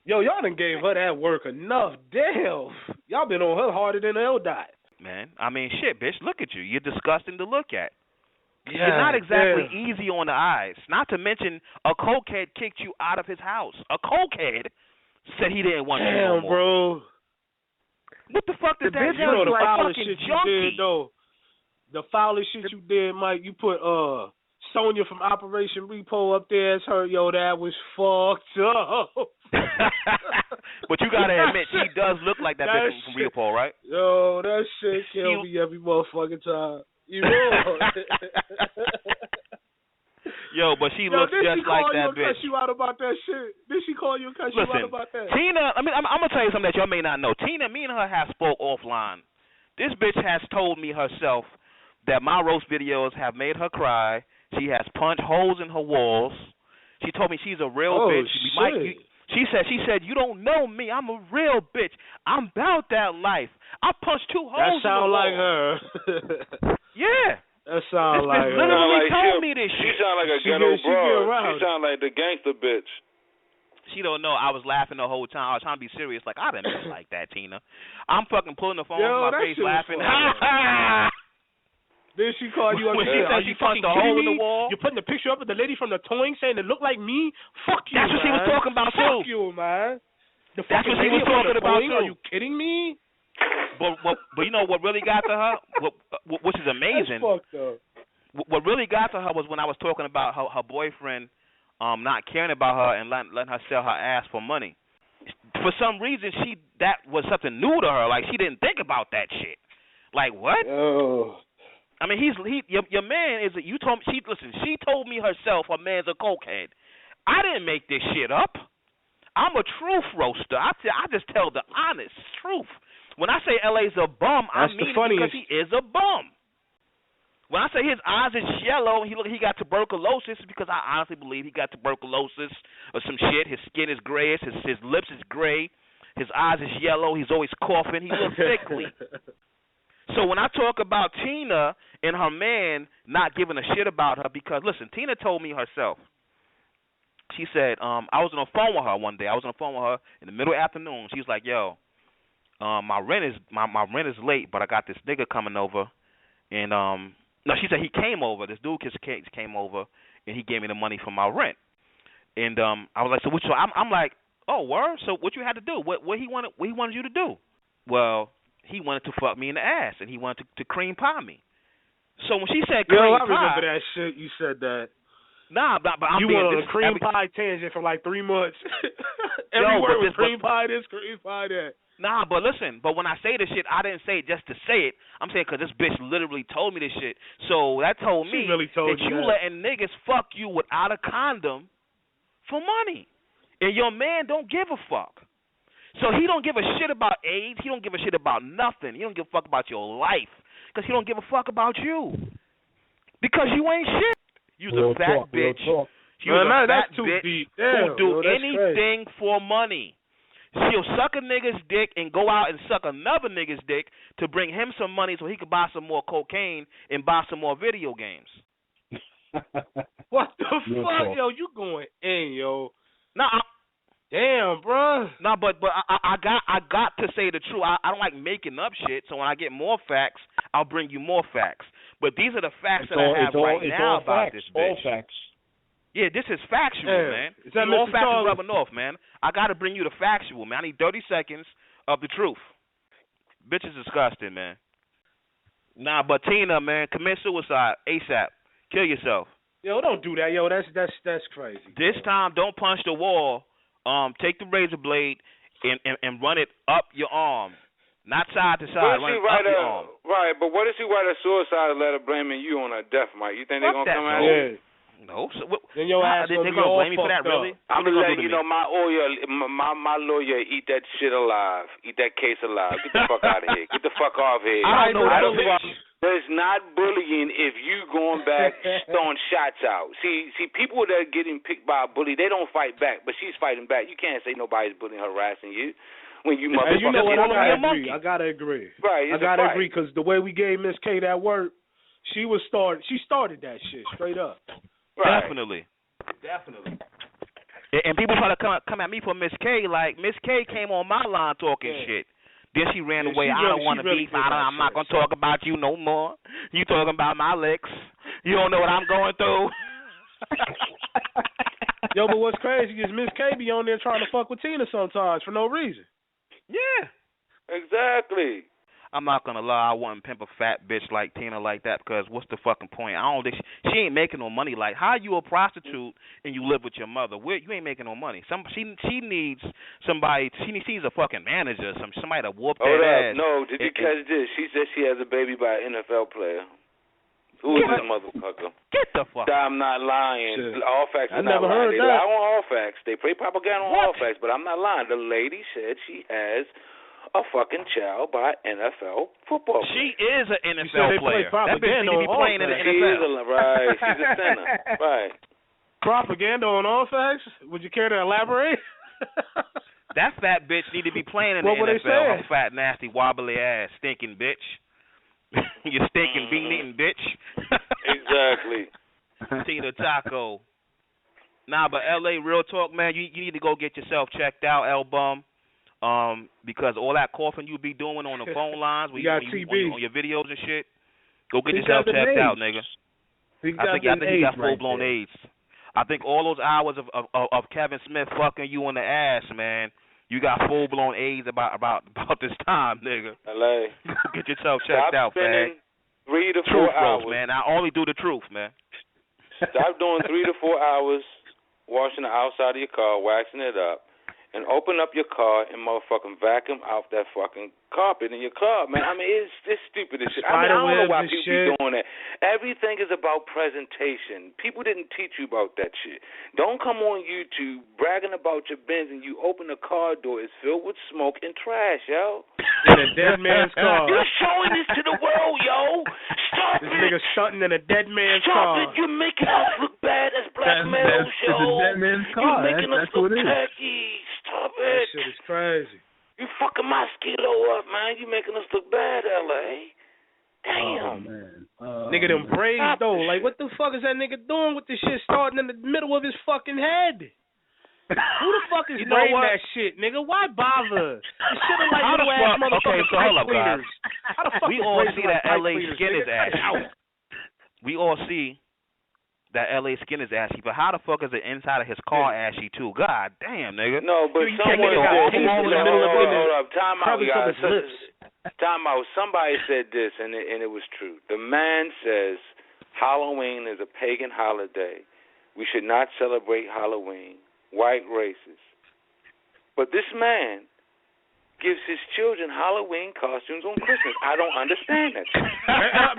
[SPEAKER 12] Yo, y'all done gave her that work enough. Damn. Y'all been on her harder than L dot.
[SPEAKER 1] Man, I mean, shit, bitch, look at you. You're disgusting to look at. Yeah, you're not exactly easy on the eyes. Not to mention, a cokehead kicked you out of his house. A cokehead said he didn't want you no more.
[SPEAKER 12] Damn, bro.
[SPEAKER 1] What the fuck does that
[SPEAKER 12] you know the
[SPEAKER 1] like
[SPEAKER 12] foulest
[SPEAKER 1] fucking
[SPEAKER 12] shit
[SPEAKER 1] junkie?
[SPEAKER 12] you did, though. The foulest shit you did, Mike, you put Sonya from Operation Repo up there as her. Yo, that was fucked up.
[SPEAKER 1] But you gotta admit, she does look like that bitch from Repo, right?
[SPEAKER 12] Yo, that shit kills me every motherfucking time. You know.
[SPEAKER 1] Yo, but she looks just like that bitch.
[SPEAKER 12] Did she call you and cuss you out about that shit? Did she call you and cuss you out about that?
[SPEAKER 1] Tina, I mean, I'm gonna tell you something that y'all may not know. Tina, me and her have spoke offline. This bitch has told me herself that my roast videos have made her cry. She has punched holes in her walls. She told me she's a real bitch. She said, you don't know me. I'm a real bitch. I'm about that life. I punched 2 holes in the wall.
[SPEAKER 12] That sound like her.
[SPEAKER 1] Yeah.
[SPEAKER 12] That sound like her.
[SPEAKER 1] Literally told me this shit.
[SPEAKER 10] She sound like a ghetto broad. She sound like the gangster bitch.
[SPEAKER 1] She don't know. I was laughing the whole time. I was trying to be serious. Like, I didn't mean like that, Tina. I'm fucking pulling the phone from my face laughing.
[SPEAKER 12] Then she called you up and said,
[SPEAKER 1] she punched a hole in the wall.
[SPEAKER 12] You're putting the picture up of the lady from the towing saying it looked like me? Fuck you,
[SPEAKER 1] That's what she was talking about, too.
[SPEAKER 12] Fuck you, man.
[SPEAKER 1] That's what she was talking about, too.
[SPEAKER 12] Are you kidding me?
[SPEAKER 1] But you know what really got to her? Which is amazing.
[SPEAKER 12] That's fucked up.
[SPEAKER 1] What really got to her was when I was talking about her boyfriend not caring about her and letting her sell her ass for money. For some reason, that was something new to her. Like, she didn't think about that shit. Like, what?
[SPEAKER 12] Oh.
[SPEAKER 1] I mean, your man is. You told me. She told me herself her man's a cokehead. I didn't make this shit up. I'm a truth roaster. I just tell the honest truth. When I say LA's a bum, I mean it because he is a bum. When I say his eyes is yellow and he got tuberculosis, it's because I honestly believe he got tuberculosis or some shit. His skin is grayish. His lips is gray. His eyes is yellow. He's always coughing. He looks sickly. So when I talk about Tina and her man not giving a shit about her, because, listen, Tina told me herself. She said, I was on the phone with her one day. I was on the phone with her in the middle of the afternoon. She was like, yo, my rent is late, but I got this nigga coming over. And, no, she said he came over. This dude came over, and he gave me the money for my rent. And I was like, so I'm like, oh, word? So what you had to do? What he wanted you to do? Well, he wanted to fuck me in the ass, and he wanted to cream pie me. So when she said cream pie,
[SPEAKER 12] I remember that shit. You said that.
[SPEAKER 1] Nah, but I'm
[SPEAKER 12] you went on a cream pie tangent for like 3 months. Every word was cream pie this, cream pie that.
[SPEAKER 1] Nah, but listen. But when I say this shit, I didn't say it just to say it. I'm saying because this bitch literally told me this shit. So that told me that you letting niggas fuck you without a condom for money, and your man don't give a fuck. So he don't give a shit about AIDS. He don't give a shit about nothing. He don't give a fuck about your life because he don't give a fuck about you because you ain't shit. You's a fat bitch. You's a fat bitch who do anything for money. She'll suck a nigga's dick and go out and suck another nigga's dick to bring him some money so he could buy some more cocaine and buy some more video games.
[SPEAKER 12] What the fuck, yo? You going in, yo?
[SPEAKER 1] Nah,
[SPEAKER 12] damn, bro.
[SPEAKER 1] Nah, but I got to say the truth. I don't like making up shit. So when I get more facts, I'll bring you more facts. But these are the facts I have right now about this bitch.
[SPEAKER 8] All facts.
[SPEAKER 1] Yeah, this is factual, man.
[SPEAKER 12] Is that
[SPEAKER 1] all
[SPEAKER 12] Mr.
[SPEAKER 1] facts
[SPEAKER 12] Charlie?
[SPEAKER 1] is rubbing off, man. I got to bring you the factual, man. I need 30 seconds of the truth. Bitch is disgusting, man. Nah, but Tina, man, commit suicide ASAP. Kill yourself.
[SPEAKER 12] Yo, don't do that, yo. That's crazy.
[SPEAKER 1] This time, don't punch the wall. Take the razor blade and run it up your arm, not side to side. Run it up your arm.
[SPEAKER 10] Right, but what if she write a suicide letter blaming you on her death, Mike? You think they're gonna come out?
[SPEAKER 12] Yeah.
[SPEAKER 1] No. So,
[SPEAKER 12] then your ass
[SPEAKER 1] they
[SPEAKER 12] gonna
[SPEAKER 1] gonna blame me for that, really?
[SPEAKER 10] I'm just letting you know my lawyer eat that shit alive. Eat that case alive. Get the fuck out of here. Get the fuck off here.
[SPEAKER 1] I don't know.
[SPEAKER 10] There's not bullying if you going back throwing shots out. See, people that are getting picked by a bully, they don't fight back, but she's fighting back. You can't say nobody's bullying, harassing you when you motherfucker.
[SPEAKER 12] You know what? I gotta agree.
[SPEAKER 10] Right.
[SPEAKER 12] I gotta agree because the way we gave Miss K that work, she started that shit straight up.
[SPEAKER 10] Right.
[SPEAKER 1] Definitely. And people try to come at me for Miss K. Like Miss K came on my line talking shit. Then she ran away. I don't want to beef. I'm not gonna talk about you no more. You talking about my licks? You don't know what I'm going through.
[SPEAKER 12] Yo, but what's crazy is Miss K be on there trying to fuck with Tina sometimes for no reason.
[SPEAKER 1] Yeah.
[SPEAKER 10] Exactly.
[SPEAKER 1] I'm not gonna lie, I wouldn't pimp a fat bitch like Tina like that because what's the fucking point? I don't think she ain't making no money. Like, how you a prostitute and you live with your mother? You ain't making no money. She needs somebody. She needs a fucking manager, somebody to whoop that ass.
[SPEAKER 10] No, did you catch this? She said she has a baby by an NFL player. Who is this motherfucker?
[SPEAKER 1] Get the fuck.
[SPEAKER 10] I'm not lying.
[SPEAKER 12] Shit.
[SPEAKER 10] All facts.
[SPEAKER 12] I
[SPEAKER 10] are not
[SPEAKER 12] never heard
[SPEAKER 10] lying.
[SPEAKER 12] that.
[SPEAKER 10] They lie on all facts. They play propaganda on all facts, but I'm not lying. The lady said she has a fucking child by NFL football player.
[SPEAKER 1] She is an NFL player. That bitch need to be playing in the NFL.
[SPEAKER 10] She is right. She's a center. Right.
[SPEAKER 12] Propaganda on all facts? Would you care to elaborate?
[SPEAKER 1] That fat bitch need to be playing in the NFL. Her fat, nasty, wobbly ass, stinking bitch. You stinking bean-eating bitch.
[SPEAKER 10] Exactly.
[SPEAKER 1] Tina Taco. Nah, but LA, real talk, man, you need to go get yourself checked out, L-Bum. Because all that coughing you be doing on the phone lines,
[SPEAKER 12] you got TB
[SPEAKER 1] on your videos and shit, go get yourself checked out, nigga. I think you got full blown AIDS. I think all those hours of Kevin Smith fucking you in the ass, man, you got full blown AIDS about this time, nigga.
[SPEAKER 10] LA,
[SPEAKER 1] get yourself checked out, man.
[SPEAKER 10] 3 to 4
[SPEAKER 1] truth
[SPEAKER 10] hours,
[SPEAKER 1] bros, man. I only do the truth, man.
[SPEAKER 10] Stop doing 3 to 4 hours washing the outside of your car, waxing it up. And open up your car and motherfucking vacuum out that fucking carpet in your car, man. I mean, it's stupid as shit. I don't know why people be doing that. Everything is about presentation. People didn't teach you about that shit. Don't come on YouTube bragging about your Benz and you open the car door, it's filled with smoke and trash, yo.
[SPEAKER 12] In a dead man's car.
[SPEAKER 10] You're showing this to the world, yo. Stop
[SPEAKER 12] this
[SPEAKER 10] it.
[SPEAKER 12] This nigga stunting in a dead man's
[SPEAKER 10] car.
[SPEAKER 12] Stop
[SPEAKER 10] it. You're making us look bad as black males, yo.
[SPEAKER 8] It's a dead man's car.
[SPEAKER 10] You're making us look tacky. Stop it.
[SPEAKER 12] That shit is crazy.
[SPEAKER 10] You fucking mosquito up, man. You making us look bad, L.A. Damn.
[SPEAKER 8] Oh, man.
[SPEAKER 12] Nigga, them braids, though. Like, what the fuck is that nigga doing with this shit starting in the middle of his fucking head? Who the fuck is braiding that shit, nigga? Why bother? This shit is like little ass motherfucking pipe cleaners. How the fuck
[SPEAKER 1] we all see that L.A. skin is ashy. We all see that L.A. skin is ashy, but how the fuck is the inside of his car ashy too? God damn, nigga.
[SPEAKER 10] No, but someone hold up. Time out, guys. Time out. Somebody said this, and it was true. The man says Halloween is a pagan holiday. We should not celebrate Halloween. White racist. But this man gives his children Halloween costumes on Christmas. I don't understand that.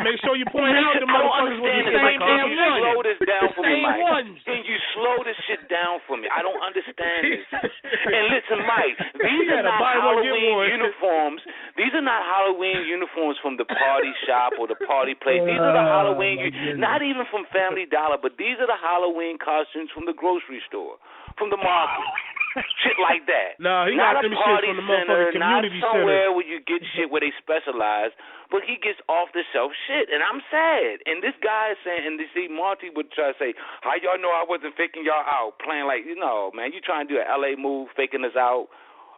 [SPEAKER 12] Make sure you point out the motherfuckers with the same damn
[SPEAKER 10] one. Slow this down for me, Mike. Can you slow this shit down for me? I don't understand this. And listen, Mike, these are not Halloween uniforms. These are not Halloween uniforms from the party shop or the party place. These are the Halloween, not even from Family Dollar, but these are the Halloween costumes from the grocery store, from the market. Shit like that.
[SPEAKER 12] No, he
[SPEAKER 10] not
[SPEAKER 12] got
[SPEAKER 10] a
[SPEAKER 12] them shit
[SPEAKER 10] party
[SPEAKER 12] from the
[SPEAKER 10] center,
[SPEAKER 12] motherfucking
[SPEAKER 10] not
[SPEAKER 12] community
[SPEAKER 10] somewhere
[SPEAKER 12] center.
[SPEAKER 10] where you get shit where they specialize, but he gets off the shelf shit, and I'm sad. And this guy is saying, and you see, Monty would try to say, "How y'all know I wasn't faking y'all out, playing like man, you trying to do an LA move, faking us out."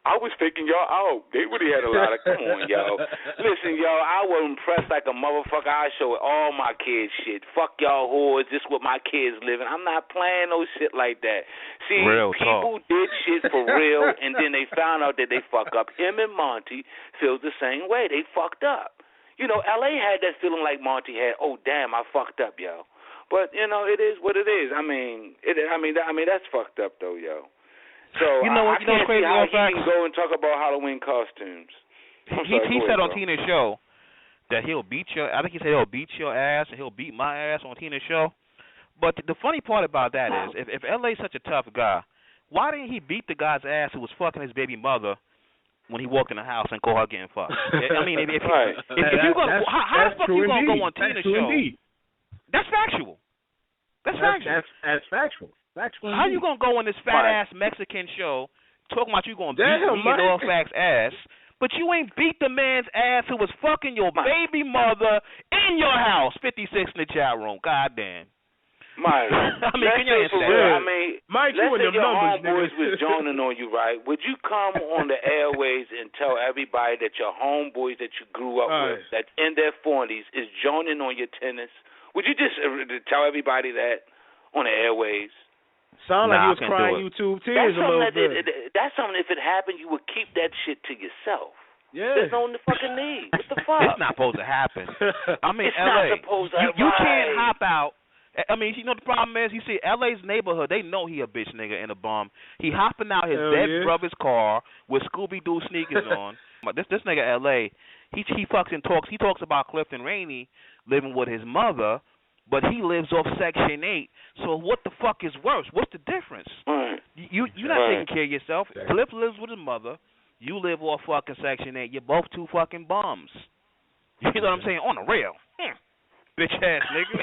[SPEAKER 10] I was faking y'all out. They really had a lot of, come on, yo. Listen, yo, I was impressed like a motherfucker. I show all my kids shit. Fuck y'all whores, this what my kids living. I'm not playing no shit like that. See,
[SPEAKER 1] real
[SPEAKER 10] people did shit for real, and then they found out that they fuck up. Him and Monty feel the same way. They fucked up. L.A. had that feeling like Monty had, oh, damn, I fucked up, yo. But, it is what it is. I mean, that's fucked up, though, yo. So I can't see how he can go and talk about Halloween costumes.
[SPEAKER 1] He said on Tina's show that he'll beat your. I think he said he'll beat your ass and he'll beat my ass on Tina's show. But the funny part about that is, if LA's such a tough guy, why didn't he beat the guy's ass who was fucking his baby mother when he walked in the house and caught her getting fucked? I mean, if you go, how the fuck you gonna go on Tina's show? That's factual. That's
[SPEAKER 8] factual.
[SPEAKER 1] How you gonna go on this fat ass Mexican show talking about you gonna beat me and all facts ass, but you ain't beat the man's ass who was fucking your baby mother in your house? 56 in the chat room. God damn.
[SPEAKER 10] Mike,
[SPEAKER 1] I mean, can you answer that?
[SPEAKER 10] I mean,
[SPEAKER 12] Mike,
[SPEAKER 10] let's say your homeboys
[SPEAKER 12] niggas.
[SPEAKER 10] was joining on you, right? Would you come on the airways and tell everybody that your homeboys that you grew up with, that's in their 40s, is joining on your tennis? Would you just tell everybody that on the airways?
[SPEAKER 12] Sound like he was crying YouTube tears a little bit.
[SPEAKER 10] That's something, if it happened, you would keep that shit to yourself.
[SPEAKER 12] Yeah.
[SPEAKER 10] There's no fucking need. What the fuck?
[SPEAKER 1] It's not supposed to happen. I mean,
[SPEAKER 10] it's
[SPEAKER 1] LA,
[SPEAKER 10] not supposed to
[SPEAKER 1] you can't hop out. I mean, the problem is, you see, LA's neighborhood, they know he a bitch nigga and a bum. He hopping out his dead brother's car with Scooby-Doo sneakers on. But this nigga LA, he fucking talks. He talks about Clifton Rainey living with his mother, but he lives off Section 8. So what the fuck is worse? What's the difference? You're not taking care of yourself. Cliff lives with his mother. You live off fucking Section 8. You're both two fucking bums. You know what I'm saying? On the real. Bitch ass nigga.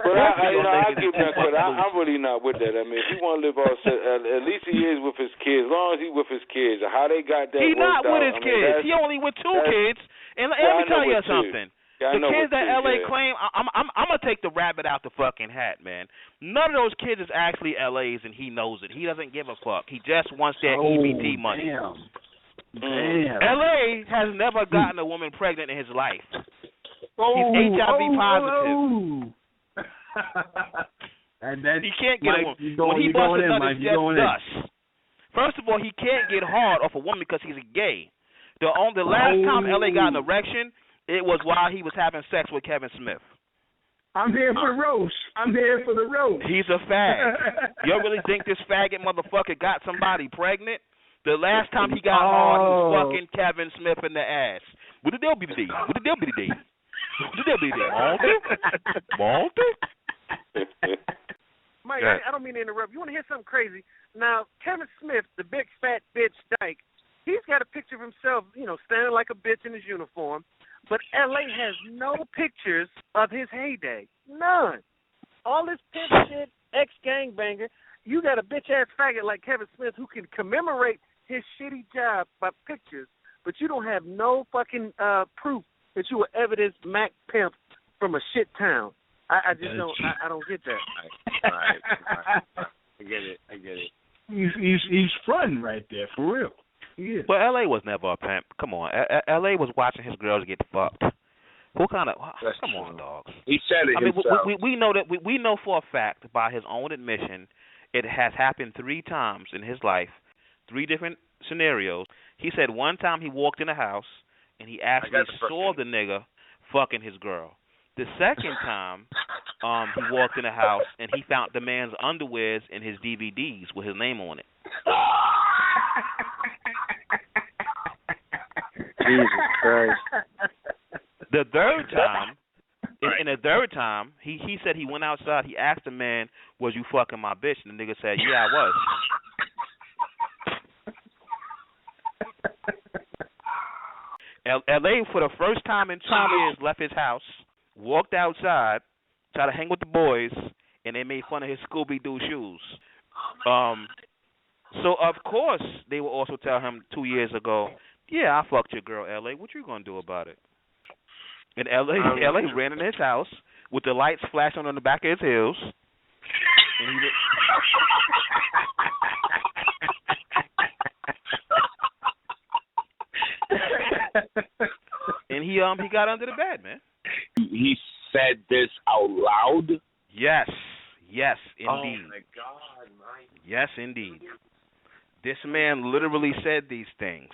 [SPEAKER 10] But I give that credit. I'm really not with that. I mean, if he want to live off, at least he is with his kids. As long as he with his kids. How they got that?
[SPEAKER 1] He not with his kids. He only with two kids. And let me tell you something.
[SPEAKER 10] Yeah,
[SPEAKER 1] the kids that LA claim, I'm gonna take the rabbit out the fucking hat, man. None of those kids is actually LA's, and he knows it. He doesn't give a fuck. He just wants that EBT money.
[SPEAKER 8] Damn.
[SPEAKER 1] LA has never gotten a woman pregnant in his life. He's HIV positive. He can't get a woman. When he busts a nut, it's just dust. First of all, he can't get hard off a woman because he's a gay. The last time LA got an erection, it was while he was having sex with Kevin Smith.
[SPEAKER 8] I'm here for the roast.
[SPEAKER 1] He's a fag. You really think this faggot motherfucker got somebody pregnant? The last time he got hard, he was fucking Kevin Smith in the ass. What the deal be today? Monty?
[SPEAKER 9] Mike, I don't mean to interrupt. You want to hear something crazy? Now, Kevin Smith, the big fat bitch dyke, he's got a picture of himself, standing like a bitch in his uniform. But LA has no pictures of his heyday. None. All this pimp shit, ex-gangbanger, you got a bitch-ass faggot like Kevin Smith who can commemorate his shitty job by pictures, but you don't have no fucking proof that you were evidence Mac Pimp from a shit town. I just don't. I don't get that.
[SPEAKER 10] Right. I get it.
[SPEAKER 8] He's fronting right there for real. Yeah.
[SPEAKER 1] Well, L.A. was never a pimp. Come on, L.A. was watching his girls get fucked. What kind of? Come on, dog.
[SPEAKER 7] He said it himself.
[SPEAKER 1] We know that we know for a fact by his own admission, it has happened 3 times in his life, 3 different scenarios. He said one time he walked in a house and he actually saw the nigga fucking his girl. The second time, he walked in the house and he found the man's underwears and his DVDs with his name on it.
[SPEAKER 6] Jesus Christ.
[SPEAKER 1] The third time, in the third time, he said he went outside. He asked the man, "Was you fucking my bitch?" And the nigga said, "Yeah, I was." L.A. for the first time in 2 years left his house, walked outside, tried to hang with the boys, and they made fun of his Scooby-Doo shoes. So of course they will also tell him 2 years ago, yeah, I fucked your girl, L.A. What you gonna do about it? And L.A. ran in his house with the lights flashing on the back of his heels. And he got under the bed, man.
[SPEAKER 7] He said this out loud?
[SPEAKER 1] Yes, indeed.
[SPEAKER 7] Oh my God, Mike.
[SPEAKER 1] Yes, indeed. This man literally said these things.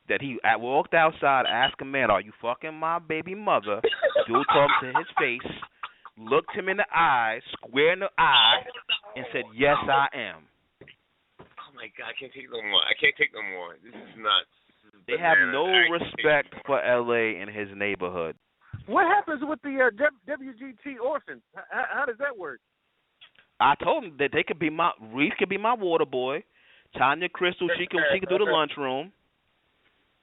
[SPEAKER 1] That he walked outside, asked a man, "Are you fucking my baby mother?" Dude talked to his face, looked him in the eye, square in the eye, and said, "Yes, I am."
[SPEAKER 7] Oh my God, I can't take no more. This is nuts.
[SPEAKER 1] They have no respect for L.A. and his neighborhood.
[SPEAKER 9] What happens with the WGT orphans? How does that work?
[SPEAKER 1] I told him that they could be Reese could be my water boy. Tanya Crystal, she could do the lunchroom.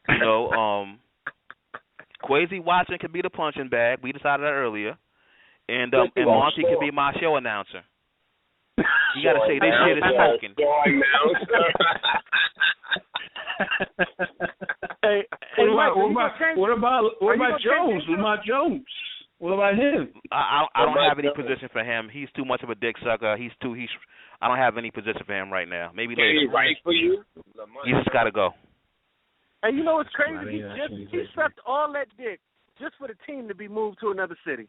[SPEAKER 1] You know, Quasi Watson could be the punching bag. We decided that earlier. And Monty could be my show announcer. You got to say this shit is smoking.
[SPEAKER 8] What about Jones? What about him?
[SPEAKER 1] I don't have any position for him. He's too much of a dick sucker. I don't have any position for him right now. Maybe later.
[SPEAKER 7] Can he write for you?
[SPEAKER 1] He just got to go.
[SPEAKER 9] And you know what's crazy? He sucked all that dick just for the team to be moved to another city.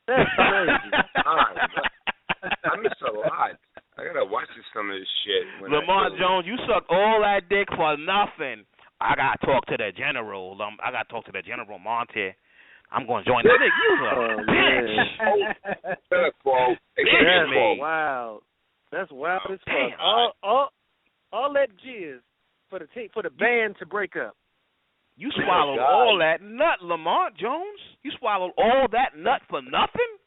[SPEAKER 9] That's crazy.
[SPEAKER 7] I miss a lot. I gotta watch some of this shit.
[SPEAKER 1] Lamar Jones, you sucked all that dick for nothing. I gotta talk to the general. I gotta talk to the General Monty. I'm gonna join the nigga. You a bitch.
[SPEAKER 7] That's
[SPEAKER 9] wow. That's wild as fuck. All that jizz for the team, for the band to break up.
[SPEAKER 1] You swallowed all that nut, Lamar Jones. You swallowed all that nut for nothing.